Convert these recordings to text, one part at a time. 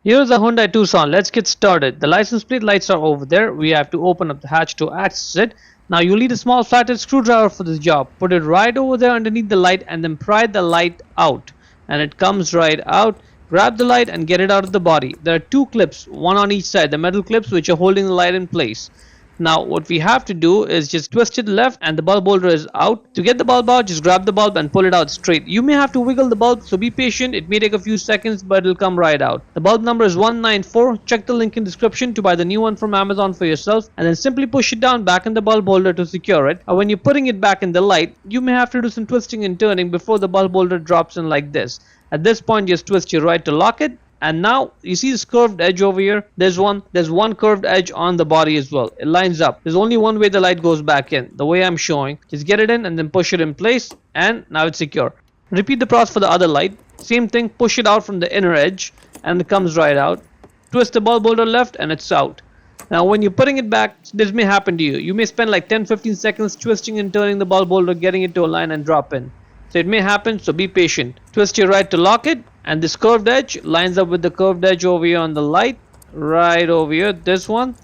Here's a Hyundai Tucson. Let's get started. The license plate lights are over there. We have to open up the hatch to access it. Now you'll need a small flathead screwdriver for this job. Put it right over there underneath the light and then pry the light out. And it comes right out. Grab the light and get it out of the body. There are two clips, one on each side, the metal clips which are holding the light in place. Now what we have to do is just twist it left and the bulb holder is out. To get the bulb out, just grab the bulb and pull it out straight. You may have to wiggle the bulb, so be patient. It may take a few seconds, but it'll come right out. The bulb number is 194. Check the link in description to buy the new one from Amazon for yourself, and then simply push it down back in the bulb holder to secure it. And when you're putting it back in the light, you may have to do some twisting and turning before the bulb holder drops in like this. At this point, just twist your right to lock it. And now you see this curved edge over here. There's one curved edge on the body as well. It lines up. There's only one way the light goes back in, the way I'm showing. Just get it in and then push it in place, and now it's secure. Repeat the process for the other light. Same thing, push it out from the inner edge and it comes right out. Twist the bulb holder left and it's out. Now when you're putting it back, this may happen to you. You may spend like 10-15 seconds twisting and turning the bulb holder, getting it to align and drop in. So it may happen, so be patient. Twist your right to lock it, and this curved edge lines up with the curved edge over here on the light, right over here, this one.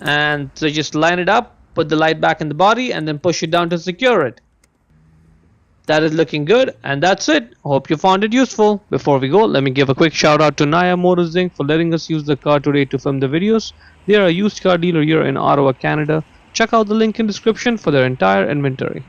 And so just line it up, put the light back in the body, and then push it down to secure it. That is looking good, and that's it. Hope you found it useful. Before we go, let me give a quick shout out to Naya Motors Inc. for letting us use the car today to film the videos. They are a used car dealer here in Ottawa, Canada. Check out the link in description for their entire inventory.